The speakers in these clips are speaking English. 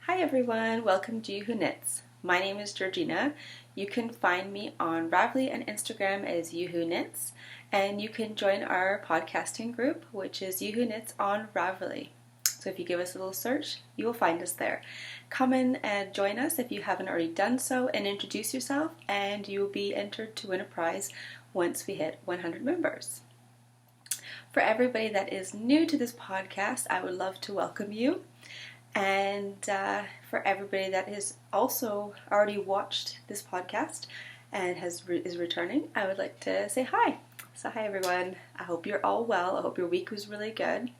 Hi everyone, welcome to You Who Knits. My name is Georgina. You can find me on Ravelry and Instagram as You Who Knits, and you can join our podcasting group, which is You Who Knits on Ravelry. So if you give us a little search, you will find us there. Come in and join us if you haven't already done so, and introduce yourself, and you will be entered to win a prize once we hit 100 members. For everybody that is new to this podcast, I would love to welcome you. And for everybody that has also already watched this podcast and is returning, I would like to say hi. So hi everyone. I hope you're all well. I hope your week was really good.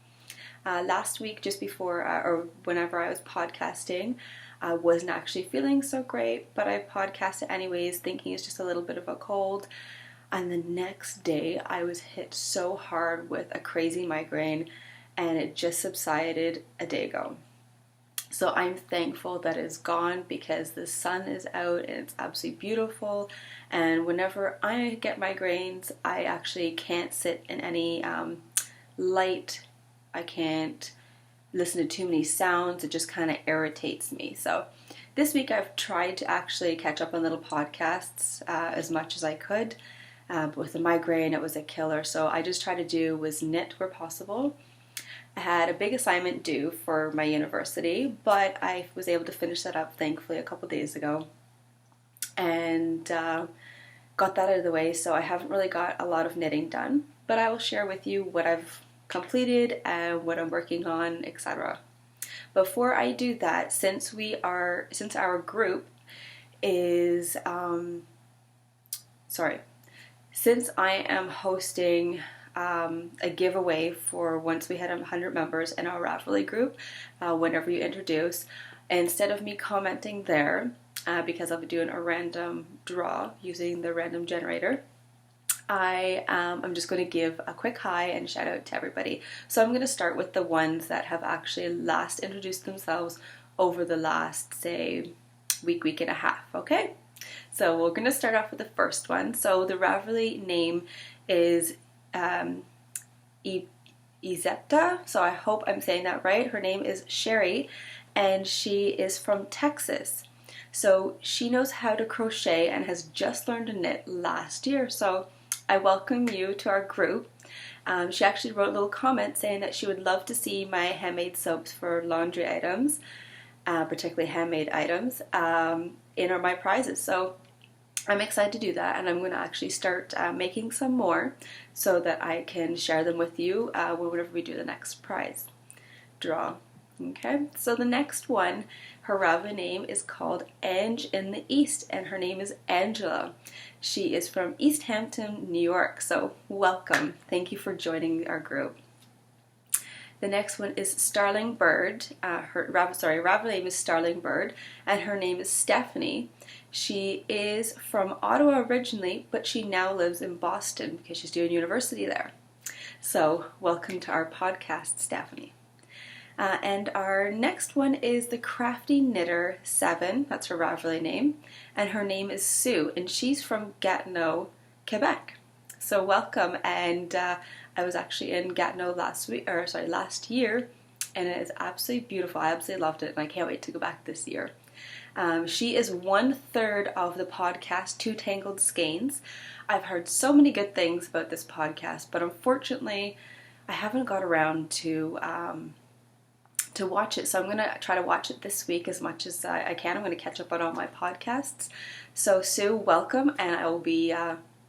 Last week, just before or whenever I was podcasting, I wasn't actually feeling so great, but I podcasted anyways, thinking it's just a little bit of a cold. And the next day, I was hit so hard with a crazy migraine, and it just subsided a day ago. So I'm thankful that it's gone because the sun is out and it's absolutely beautiful. And whenever I get migraines, I actually can't sit in any light. I can't listen to too many sounds. It just kind of irritates me. So this week I've tried to actually catch up on little podcasts as much as I could. But with the migraine, it was a killer. So I just tried to do was knit where possible. I had a big assignment due for my university, but I was able to finish that up, thankfully, a couple days ago, and got that out of the way, so I haven't really got a lot of knitting done, but I will share with you what I've completed and what I'm working on, etc. Before I do that, since our group is, since I am hosting a giveaway for once we hit 100 members in our Ravelry group, whenever you introduce, instead of me commenting there, because I'll be doing a random draw using the random generator, I'm just going to give a quick hi and shout out to everybody. So I'm going to start with the ones that have actually last introduced themselves over the last, say, week and a half, okay? So we're going to start off with the first one. So the Ravelry name is Izetta, so I hope I'm saying that right. Her name is Sherry, and she is from Texas. So she knows how to crochet and has just learned to knit last year. So I welcome you to our group. She actually wrote a little comment saying that she would love to see my handmade soaps for laundry items, particularly handmade items, in my prizes. So I'm excited to do that, and I'm going to actually start making some more so that I can share them with you whenever we do the next prize draw. Okay, so the next one, her Ravelry name is called Ange in the East, and her name is Angela. She is from East Hampton, New York, so welcome. Thank you for joining our group. The next one is Starling Bird. Her Ravelry name is Starling Bird, and her name is Stephanie. She is from Ottawa originally, but she now lives in Boston because she's doing university there. So welcome to our podcast, Stephanie. And our next one is the Crafty Knitter 7. That's her Ravelry name, and her name is Sue, and she's from Gatineau, Quebec. So welcome, and I was actually in Gatineau last year, and it is absolutely beautiful. I absolutely loved it, and I can't wait to go back this year. She is 1/3 of the podcast Two Tangled Skeins. I've heard so many good things about this podcast, but unfortunately, I haven't got around to watch it. So I'm going to try to watch it this week as much as I can. I'm going to catch up on all my podcasts. So Sue, welcome, and I will be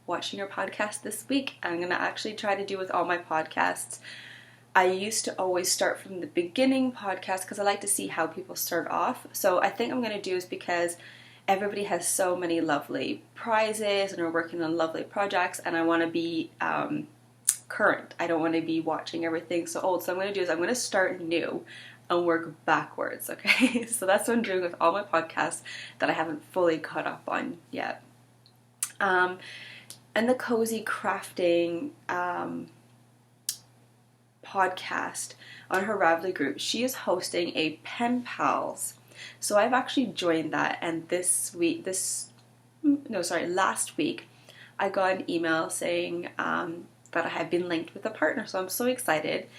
watching your podcast this week. I'm going to actually try to do with all my podcasts. I used to always start from the beginning podcast because I like to see how people start off. So I think I'm going to do is because everybody has so many lovely prizes and are working on lovely projects, and I want to be current. I don't want to be watching everything so old. So I'm going to do is I'm going to start new and work backwards, okay? So that's what I'm doing with all my podcasts that I haven't fully caught up on yet. And the Cozy Crafting podcast on her Ravelry group, she is hosting a Pen Pals. So I've actually joined that, and last week I got an email saying that I have been linked with a partner, so I'm so excited.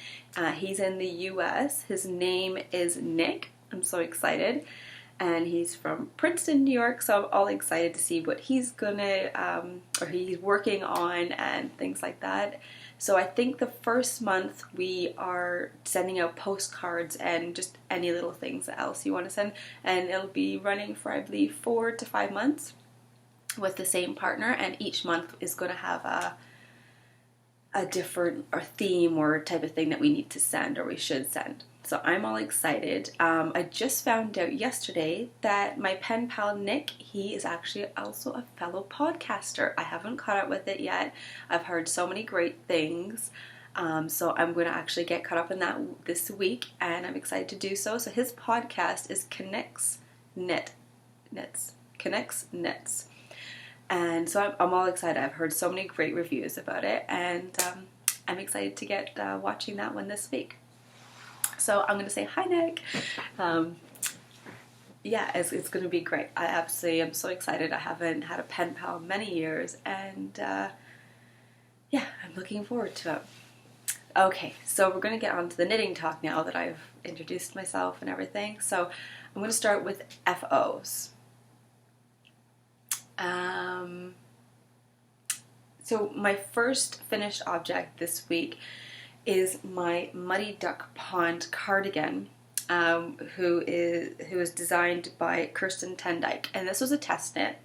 He's in the US. His name is Nick, I'm so excited. And he's from Princeton, New York, so I'm all excited to see what he's or he's working on and things like that. So I think the first month we are sending out postcards and just any little things else you want to send, and it'll be running for, I believe, 4 to 5 months with the same partner, and each month is going to have a different or theme or type of thing that we need to send or we should send. So I'm all excited. I just found out yesterday that my pen pal Nick, he is actually also a fellow podcaster. I haven't caught up with it yet. I've heard so many great things. So I'm going to actually get caught up in that this week, and I'm excited to do so. So his podcast is Connects Knits. And so I'm all excited. I've heard so many great reviews about it, and I'm excited to get watching that one this week. So I'm going to say hi, Nick. Yeah, it's going to be great. I absolutely am so excited. I haven't had a pen pal in many years, and yeah, I'm looking forward to it. Okay, so we're going to get on to the knitting talk now that I've introduced myself and everything. So I'm going to start with FOs. So my first finished object this week is my Muddy Duck Pond cardigan, who is designed by Kirsten Tendyke, and this was a test knit.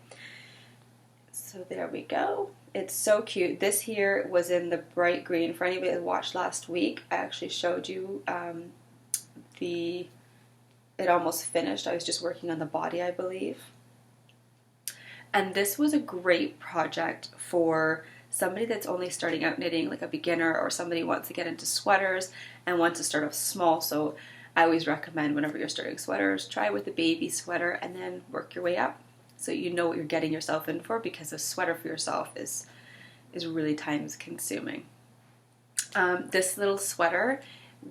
So there we go. It's so cute. This here was in the bright green. For anybody that watched last week, I actually showed you it almost finished. I was just working on the body, I believe. And this was a great project for somebody that's only starting out knitting, like a beginner, or somebody who wants to get into sweaters and wants to start off small. So I always recommend whenever you're starting sweaters, try with a baby sweater and then work your way up so you know what you're getting yourself in for, because a sweater for yourself is really time consuming. This little sweater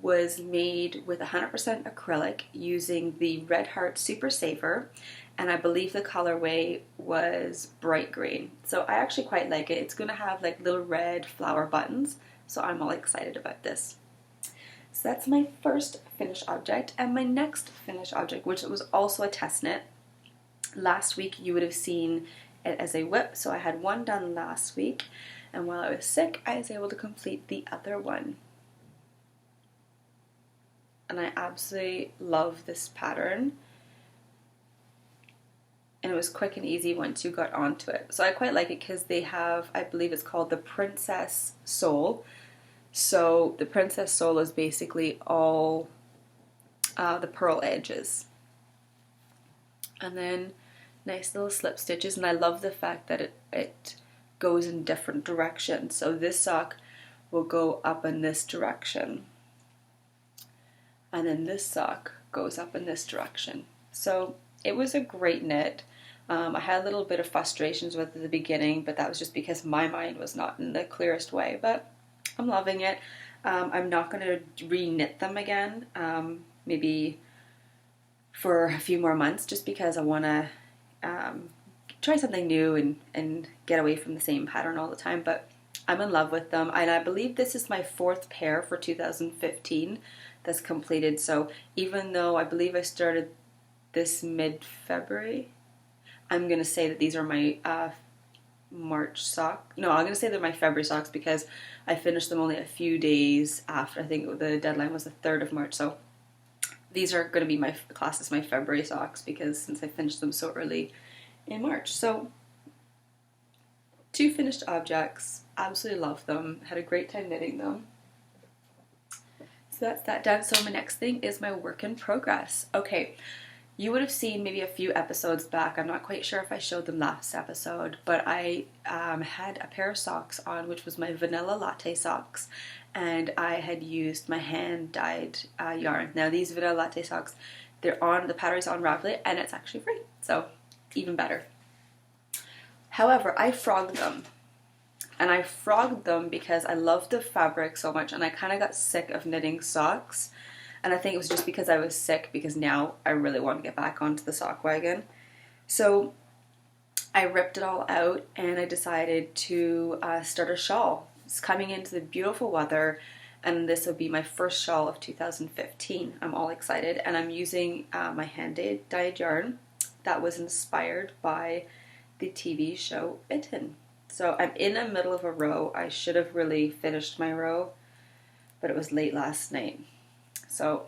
was made with 100% acrylic using the Red Heart Super Saver, and I believe the colorway was bright green. So I actually quite like it. It's going to have like little red flower buttons, so I'm all excited about this. So that's my first finished object, and my next finished object, which was also a test knit. Last week you would have seen it as a whip, so I had one done last week, and while I was sick I was able to complete the other one. And I absolutely love this pattern. And it was quick and easy once you got onto it. So I quite like it because they have, I believe it's called the Princess Sole. So the Princess Sole is basically all the purl edges. And then nice little slip stitches. And I love the fact that it goes in different directions. So this sock will go up in this direction. And then this sock goes up in this direction. So it was a great knit. I had a little bit of frustrations with it at the beginning, but that was just because my mind was not in the clearest way. But I'm loving it. I'm not going to re-knit them again, maybe for a few more months, just because I want to try something new and get away from the same pattern all the time. But I'm in love with them, and I believe this is my 4th pair for 2015 that's completed. So even though I believe I started this mid-February, I'm going to say that these are my March sock. No, I'm going to say they're my February socks because I finished them only a few days after. I think the deadline was the 3rd of March. So these are going to be my class as my February socks because since I finished them so early in March. So 2 finished objects. Absolutely love them. Had a great time knitting them. So that's that done. So my next thing is my work in progress. Okay. You would have seen maybe a few episodes back, I'm not quite sure if I showed them last episode, but I had a pair of socks on, which was my vanilla latte socks, and I had used my hand-dyed yarn. Now these vanilla latte socks, the pattern's on Ravelry, and it's actually free, so even better. However, I frogged them, and I frogged them because I love the fabric so much, and I kind of got sick of knitting socks. And I think it was just because I was sick, because now I really want to get back onto the sock wagon. So I ripped it all out and I decided to start a shawl. It's coming into the beautiful weather, and this will be my first shawl of 2015. I'm all excited, and I'm using my hand-dyed yarn that was inspired by the TV show Bitten. So I'm in the middle of a row. I should have really finished my row, but it was late last night. So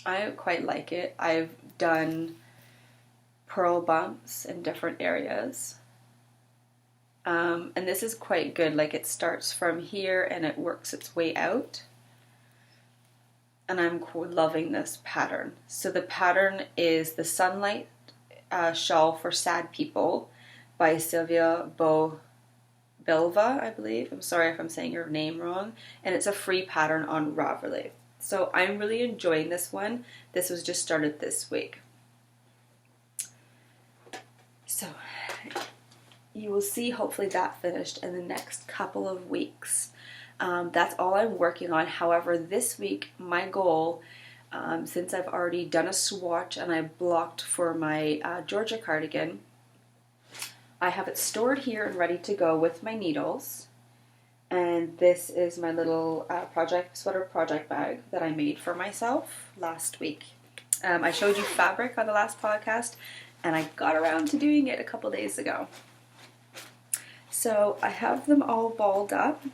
I quite like it. I've done purl bumps in different areas. And this is quite good. Like, it starts from here and it works its way out. And I'm loving this pattern. So the pattern is the Sunlight Shawl for Sad People by Sylvia Bilva, I believe. I'm sorry if I'm saying your name wrong. And it's a free pattern on Ravelry. So I'm really enjoying this one. This was just started this week. So you will see hopefully that finished in the next couple of weeks. That's all I'm working on. However, this week my goal, since I've already done a swatch and I blocked for my Georgia cardigan, I have it stored here and ready to go with my needles. And this is my little sweater project bag that I made for myself last week. I showed you fabric on the last podcast, and I got around to doing it a couple days ago. So I have them all balled up,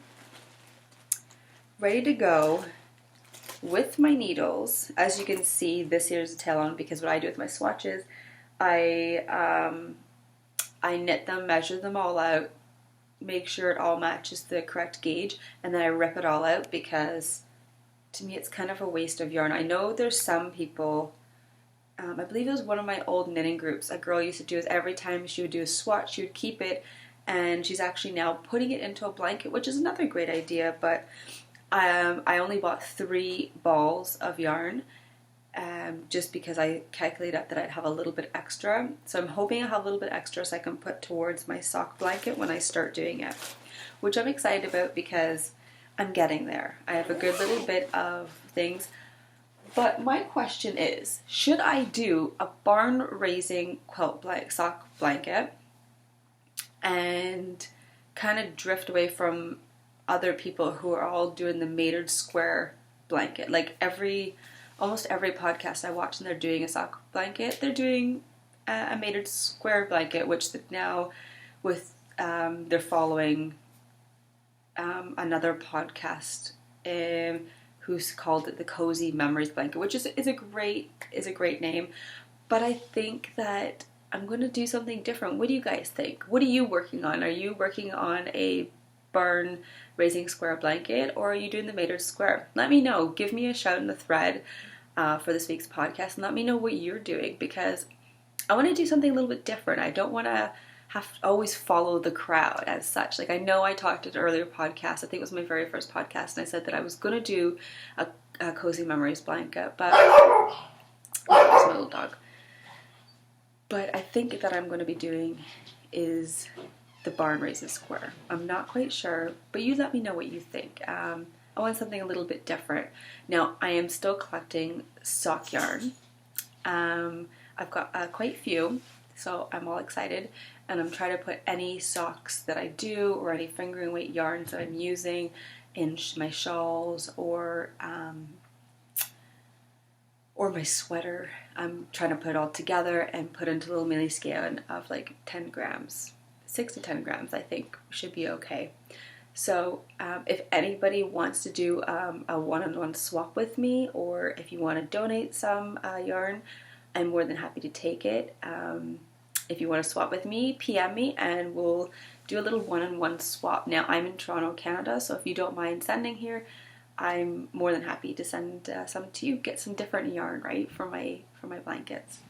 ready to go with my needles. As you can see, this here's a tail on, because what I do with my swatches, I knit them, measure them all out, make sure it all matches the correct gauge, and then I rip it all out, because to me it's kind of a waste of yarn. I know there's some people, I believe it was one of my old knitting groups, a girl used to do is every time she would do a swatch, she would keep it, and she's actually now putting it into a blanket, which is another great idea. But I only bought 3 balls of yarn, just because I calculated that I'd have a little bit extra. So I'm hoping I'll have a little bit extra so I can put towards my sock blanket when I start doing it, which I'm excited about because I'm getting there. I have a good little bit of things. But my question is, should I do a barn raising sock blanket and kind of drift away from other people who are all doing the mated square blanket? Like almost every podcast I watch and they're doing a sock blanket, they're doing a mated square blanket, which now with they're following another podcast who's called it the Cozy Memories Blanket, which is a great name. But I think that I'm going to do something different. What do you guys think? What are you working on? Are you working on a barn raising square blanket, or are you doing the mated square? Let me know. Give me a shout in the thread for this week's podcast, and let me know what you're doing, because I want to do something a little bit different. I don't want to have to always follow the crowd as such. Like, I know I talked at an earlier podcast, I think it was my very first podcast, and I said that I was going to do a Cozy Memories blanket, but that's my little dog. But I think that I'm going to be doing is the barn raising square. I'm not quite sure, but you let me know what you think. I want something a little bit different. Now, I am still collecting sock yarn. I've got quite a few, so I'm all excited. And I'm trying to put any socks that I do or any fingering weight yarns that I'm using in my shawls or my sweater. I'm trying to put it all together and put into a little mini skein of like 10 grams. 6 to 10 grams, I think, should be okay. So if anybody wants to do a one-on-one swap with me, or if you want to donate some yarn, I'm more than happy to take it. If you want to swap with me, PM me and we'll do a little one-on-one swap. Now, I'm in Toronto, Canada, so if you don't mind sending here, I'm more than happy to send some to you. Get some different yarn, right, for my blankets.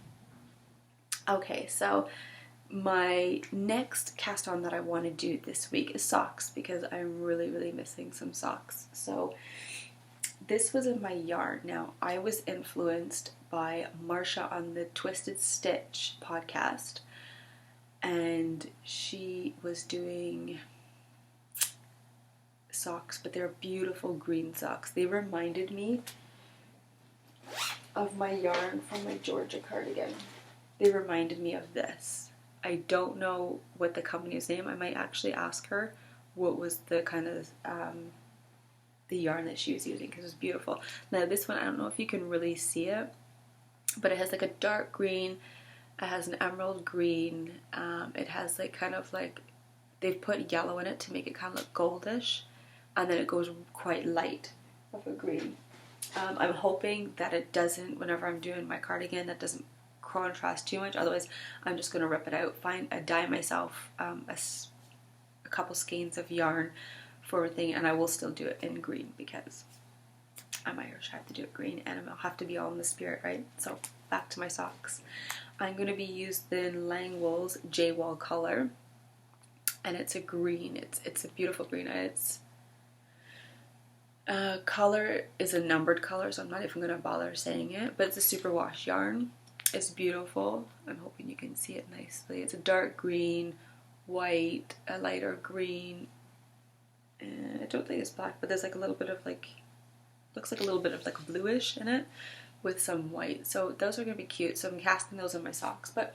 Okay, so my next cast on that I want to do this week is socks, because I'm really, really missing some socks. So this was in my yarn. Now, I was influenced by Marsha on the Twisted Stitch podcast, and she was doing socks, but they're beautiful green socks. They reminded me of my yarn from my Georgia cardigan. They reminded me of this. I don't know what the company's name. I might actually ask her what was the kind of the yarn that she was using, because it was beautiful. Now this one, I don't know if you can really see it, but it has like a dark green, it has an emerald green, it has like kind of like, they've put yellow in it to make it kind of look goldish, and then it goes quite light of a green. I'm hoping that it doesn't, whenever I'm doing my cardigan, that doesn't contrast too much, otherwise I'm just going to rip it out, dye myself a couple skeins of yarn for a thing, and I will still do it in green because I'm Irish, I have to do it green, and I'll have to be all in the spirit, right? So back to my socks. I'm going to be using Langwell's J-Wall color, and it's a green. It's a beautiful green. It's color is a numbered color, so I'm not even going to bother saying it, but it's a superwash yarn. It's beautiful. I'm hoping you can see it nicely. It's a dark green, white, a lighter green. I don't think it's black, but there's like a little bit of like, looks like a little bit of like bluish in it with some white. So those are going to be cute. So I'm casting those in my socks, but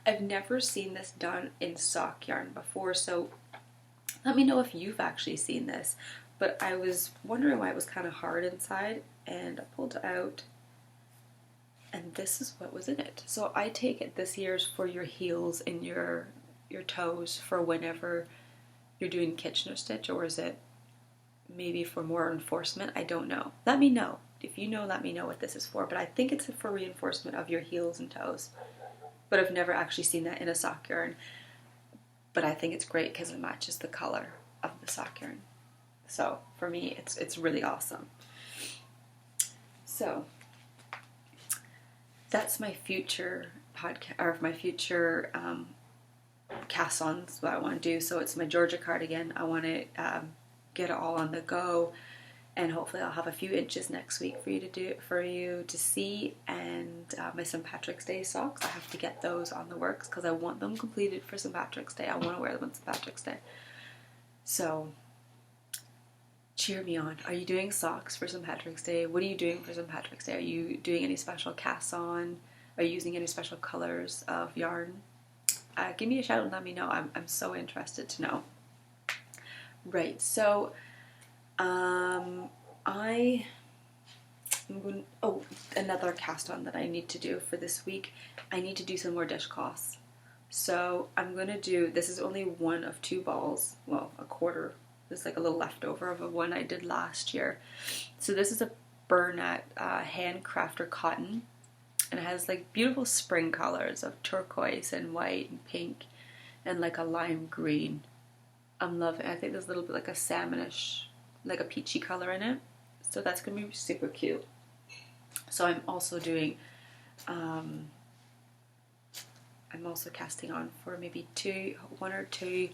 I've never seen this done in sock yarn before. So let me know if you've actually seen this, but I was wondering why it was kind of hard inside, and I pulled it out, and this is what was in it. So I take it this year's for your heels and your toes for whenever you're doing Kitchener stitch, or is it maybe for more enforcement? I don't know. Let me know. If you know, let me know what this is for, but I think it's for reinforcement of your heels and toes. But I've never actually seen that in a sock yarn. But I think it's great because it matches the color of the sock yarn. So for me, it's really awesome. So that's my future podcast, or my future cast-ons, what I want to do. So it's my Georgia cardigan. I want to get it all on the go, and hopefully I'll have a few inches next week for you to see. And my St. Patrick's Day socks, I have to get those on the works because I want them completed for St. Patrick's Day. I want to wear them on St. Patrick's Day. So cheer me on. Are you doing socks for St. Patrick's Day? What are you doing for St. Patrick's Day? Are you doing any special casts on? Are you using any special colors of yarn? Give me a shout and let me know. I'm so interested to know. Right, so another cast on that I need to do for this week. I need to do some more dishcloths. So I'm going to do, this is only one of two balls, well, a quarter. This is like a little leftover of a one I did last year. So this is a Bernat handcrafter cotton, and it has like beautiful spring colors of turquoise and white and pink and like a lime green. I'm loving it. I think there's a little bit like a salmonish, like a peachy color in it. So that's going to be super cute. So I'm also doing, I'm also casting on for maybe one or two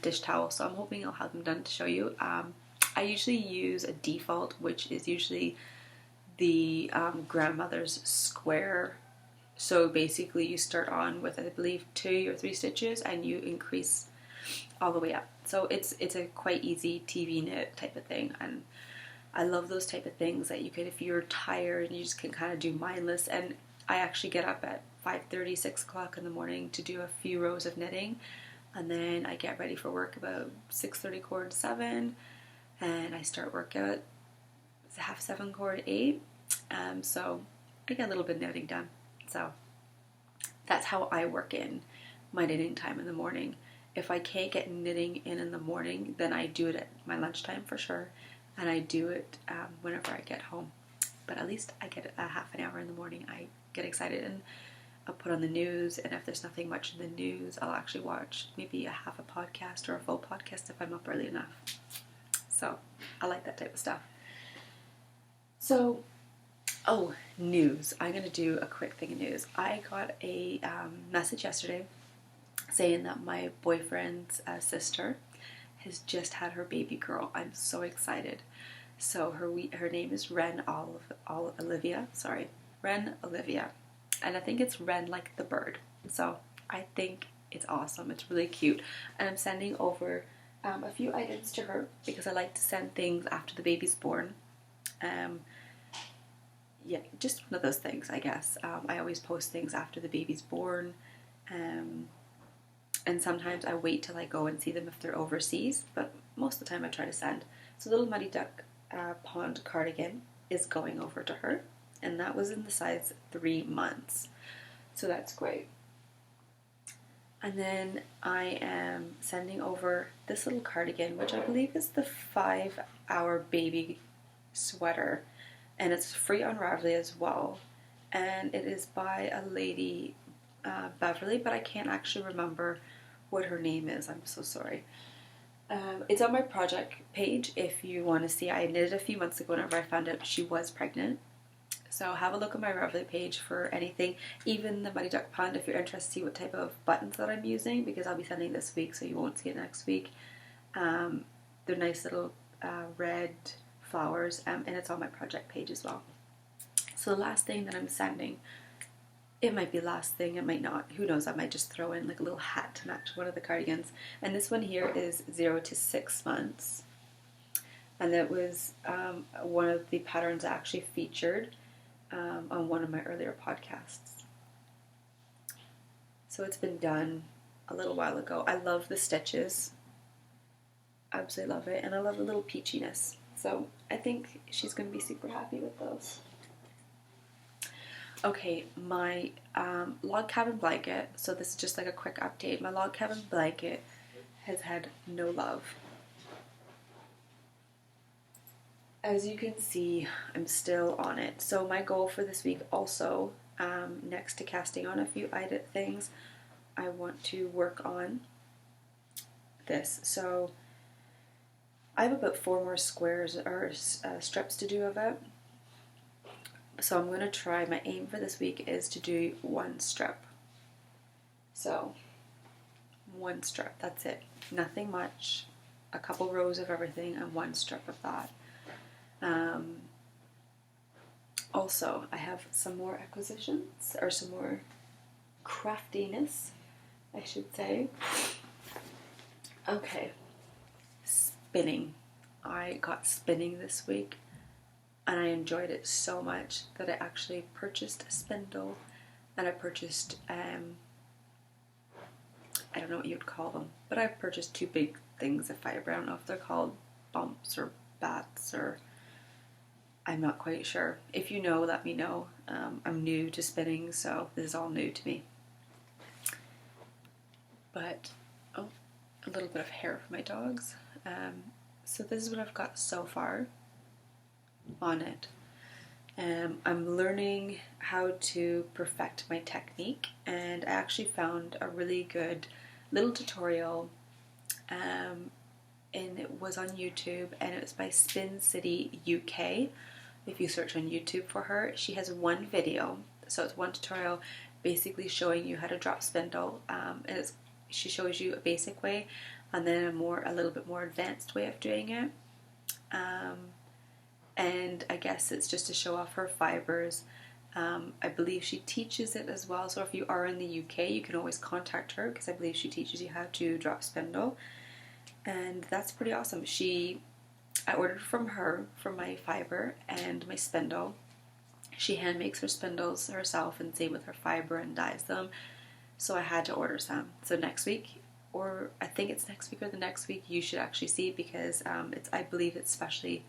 dish towels. So I'm hoping I'll have them done to show you. I usually use a default, which is usually the grandmother's square. So basically you start on with, I believe, 2 or 3 stitches, and you increase all the way up. So it's a quite easy TV knit type of thing, and I love those type of things that you can, if you're tired, you just can kind of do mindless. And I actually get up at 5:30, 6 o'clock in the morning to do a few rows of knitting, and then I get ready for work about 6:30, 6:45, and I start work at 6:30, 7:45. So I get a little bit of knitting done. So that's how I work in my knitting time in the morning. If I can't get knitting in the morning, then I do it at my lunchtime for sure, and I do it whenever I get home. But at least I get a half an hour in the morning. I get excited and I'll put on the news, and if there's nothing much in the news, I'll actually watch maybe a half a podcast or a full podcast if I'm up early enough. So I like that type of stuff. So, news. I'm going to do a quick thing of news. I got a message yesterday saying that my boyfriend's sister has just had her baby girl. I'm so excited. So her name is Ren Olivia. And I think it's Ren like the bird. So I think it's awesome. It's really cute. And I'm sending over a few items to her because I like to send things after the baby's born. Yeah, just one of those things, I guess. I always post things after the baby's born. And sometimes I wait till I go and see them if they're overseas. But most of the time I try to send. So Little Muddy Duck Pond cardigan is going over to her, and that was in the size 3 months. So that's great. And then I am sending over this little cardigan, which I believe is the 5-hour baby sweater, and it's free on Ravelry as well. And it is by a lady, Beverly, but I can't actually remember what her name is. I'm so sorry. It's on my project page if you want to see. I knitted a few months ago whenever I found out she was pregnant. So have a look at my Ravelry page for anything, even the Muddy Duck Pond if you're interested to see what type of buttons that I'm using, because I'll be sending this week so you won't see it next week. They're nice little red flowers, and it's on my project page as well. So the last thing that I'm sending, it might be last thing, it might not, who knows, I might just throw in like a little hat to match one of the cardigans. And this one here is 0 to 6 months. And that was one of the patterns I actually featured on one of my earlier podcasts. So it's been done a little while ago. I love the stitches. Absolutely love it. And I love the little peachiness. So I think she's going to be super happy with those. Okay, my log cabin blanket. So this is just like a quick update. My log cabin blanket has had no love. As you can see, I'm still on it. So my goal for this week also, next to casting on a few things, I want to work on this. So I have about 4 more squares or strips to do of it. So I'm going to try, my aim for this week is to do 1 strip. So 1 strip, that's it. Nothing much. A couple rows of everything and 1 strip of that. Also, I have some more acquisitions, or some more craftiness, I should say. Okay, spinning. I got spinning this week, and I enjoyed it so much that I actually purchased a spindle, and I purchased, I don't know what you'd call them, but I purchased 2 big things of fiber. I don't know if they're called bumps or bats, or I'm not quite sure. If you know, let me know. I'm new to spinning, so this is all new to me. But, oh, a little bit of hair for my dogs. So this is what I've got so far on it. I'm learning how to perfect my technique, and I actually found a really good little tutorial, and it was on YouTube, and it was by Spin City UK. If you search on YouTube for her, she has 1 video, so it's 1 tutorial basically showing you how to drop spindle, and she shows you a basic way and then a little bit more advanced way of doing it, and I guess it's just to show off her fibers. I believe she teaches it as well, so if you are in the UK you can always contact her, because I believe she teaches you how to drop spindle, and that's pretty awesome. I ordered from her for my fiber and my spindle. She hand makes her spindles herself, and same with her fiber, and dyes them. So I had to order some. So next week, or I think it's next week or the next week, you should actually see, because I believe it's specially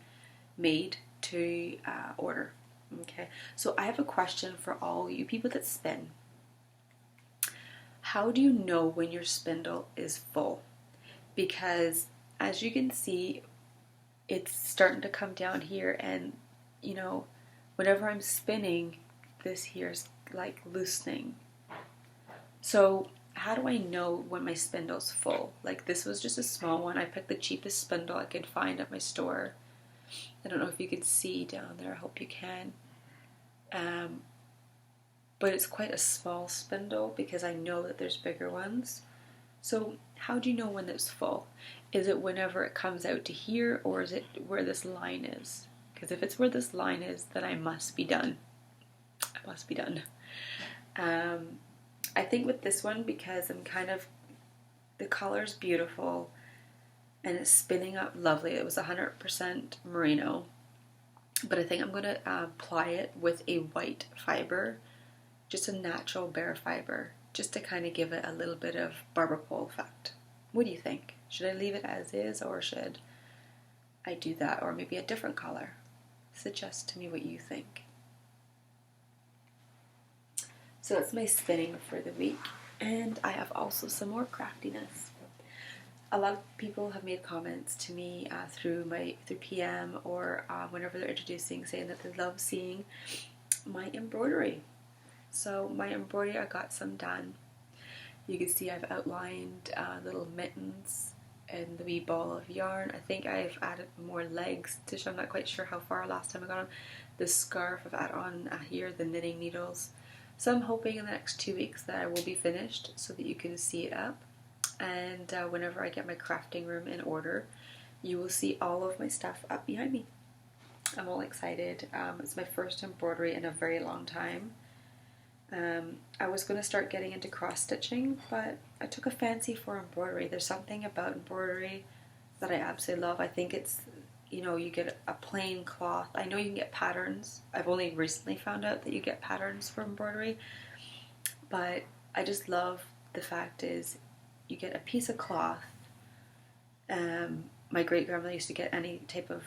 made to order. Okay. So I have a question for all you people that spin. How do you know when your spindle is full? Because as you can see, it's starting to come down here, and you know, whenever I'm spinning, this here's like loosening. So how do I know when my spindle's full? Like, this was just a small one. I picked the cheapest spindle I could find at my store. I don't know if you can see down there. I hope you can. But it's quite a small spindle, because I know that there's bigger ones. So how do you know when it's full? Is it whenever it comes out to here, or is it where this line is? Because if it's where this line is, then I must be done. I must be done. I think with this one, because the color's beautiful and it's spinning up lovely. It was 100% merino, but I think I'm going to apply it with a white fiber, just a natural bare fiber, just to kind of give it a little bit of barber pole effect. What do you think? Should I leave it as is, or should I do that, or maybe a different color? Suggest to me what you think. So that's my spinning for the week, and I have also some more craftiness. A lot of people have made comments to me through PM or whenever they're introducing, saying that they love seeing my embroidery. So my embroidery, I got some done. You can see I've outlined little mittens and the wee ball of yarn. I think I've added more legs to show. I'm not quite sure how far last time I got on. The scarf I've added on here, the knitting needles. So I'm hoping in the next 2 weeks that I will be finished so that you can see it up. And whenever I get my crafting room in order, you will see all of my stuff up behind me. I'm all excited. It's my first embroidery in a very long time. I was going to start getting into cross stitching, but I took a fancy for embroidery. There's something about embroidery that I absolutely love. I think it's, you get a plain cloth. I know you can get patterns. I've only recently found out that you get patterns for embroidery, but I just love the fact is you get a piece of cloth. My great grandmother used to get any type of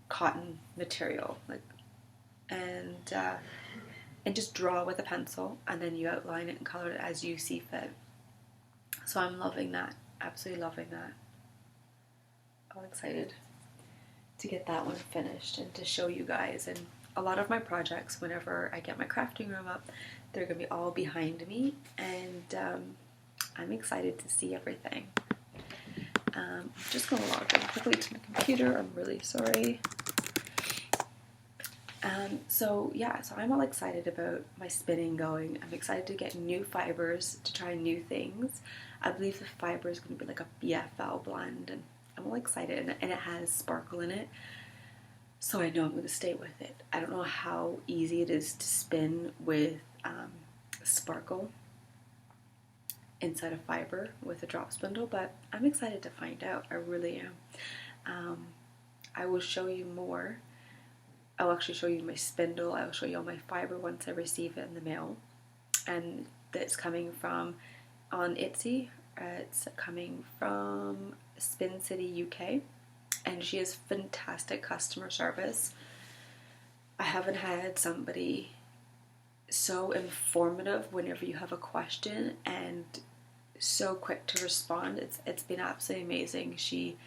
cotton material, and just draw with a pencil, and then you outline it and color it as you see fit. So I'm loving that, absolutely loving that. All excited to get that one finished and to show you guys. And a lot of my projects, whenever I get my crafting room up, they're gonna be all behind me, and I'm excited to see everything. I'm just gonna log in quickly to my computer. I'm really sorry. So I'm all excited about my spinning going. I'm excited to get new fibers, to try new things. I believe the fiber is going to be like a BFL blend, and I'm all excited, and it has sparkle in it, so I know I'm going to stay with it. I don't know how easy it is to spin with sparkle inside a fiber with a drop spindle, but I'm excited to find out. I really am. I will show you more. I'll actually show you my spindle. I'll show you all my fiber once I receive it in the mail. And that's coming from on Etsy. It's coming from Spin City, UK. And she has fantastic customer service. I haven't had somebody so informative whenever you have a question and so quick to respond. It's been absolutely amazing. She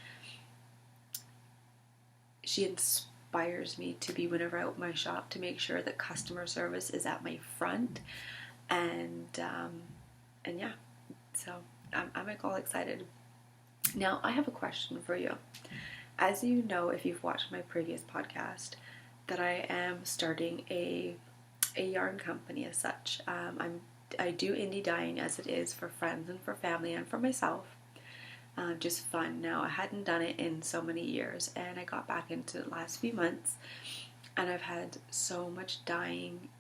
inspires me to be, whenever I open my shop, to make sure that customer service is at my front, and yeah, so I'm all excited. Now I have a question for you. As you know, if you've watched my previous podcast, that I am starting a yarn company as such. I do indie dyeing as it is for friends and for family and for myself. Just fun. Now, I hadn't done it in so many years, and I got back into it the last few months, and I've had so much dyeing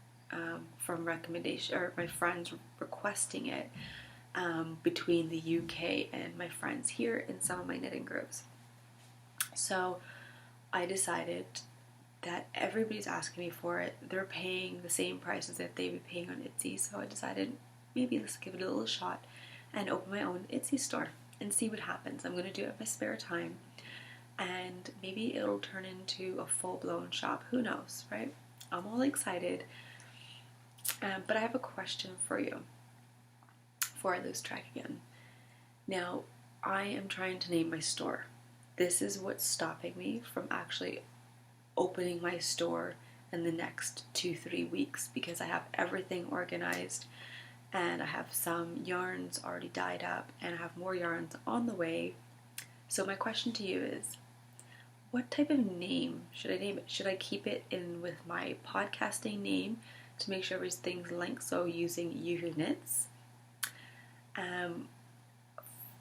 from recommendation, or my friends requesting it, between the UK and my friends here in some of my knitting groups. So I decided that everybody's asking me for it. They're paying the same prices that they would be paying on Etsy, so I decided maybe let's give it a little shot and open my own Etsy store and see what happens. I'm going to do it in my spare time, and maybe it'll turn into a full-blown shop. Who knows, right? I'm all excited. But I have a question for you before I lose track again. Now, I am trying to name my store. This is what's stopping me from actually opening my store in the next 2-3 weeks, because I have everything organized, and I have some yarns already dyed up, and I have more yarns on the way. So my question to you is, what type of name should I name it? Should I keep it in with my podcasting name to make sure everything's linked, so using You Who Knits?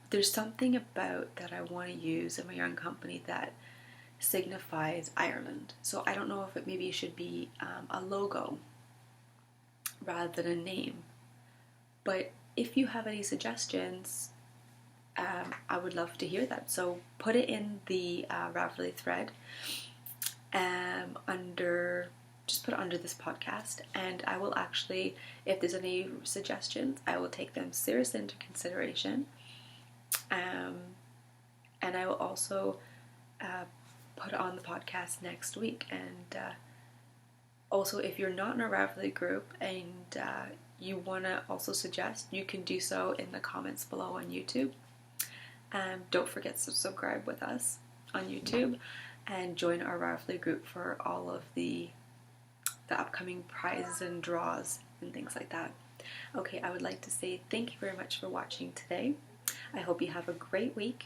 There's something about that I want to use in my yarn company that signifies Ireland. So I don't know if it maybe should be a logo rather than a name. But if you have any suggestions, I would love to hear that. So put it in the Ravelry thread just put it under this podcast, and I will actually, if there's any suggestions, I will take them seriously into consideration. And I will also put on the podcast next week. And also, if you're not in a Ravelry group and you want to also suggest, you can do so in the comments below on YouTube. Don't forget to subscribe with us on YouTube and join our Ravelry group for all of the upcoming prizes and draws and things like that. Okay, I would like to say thank you very much for watching today. I hope you have a great week,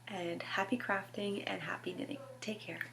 and happy crafting and happy knitting. Take care.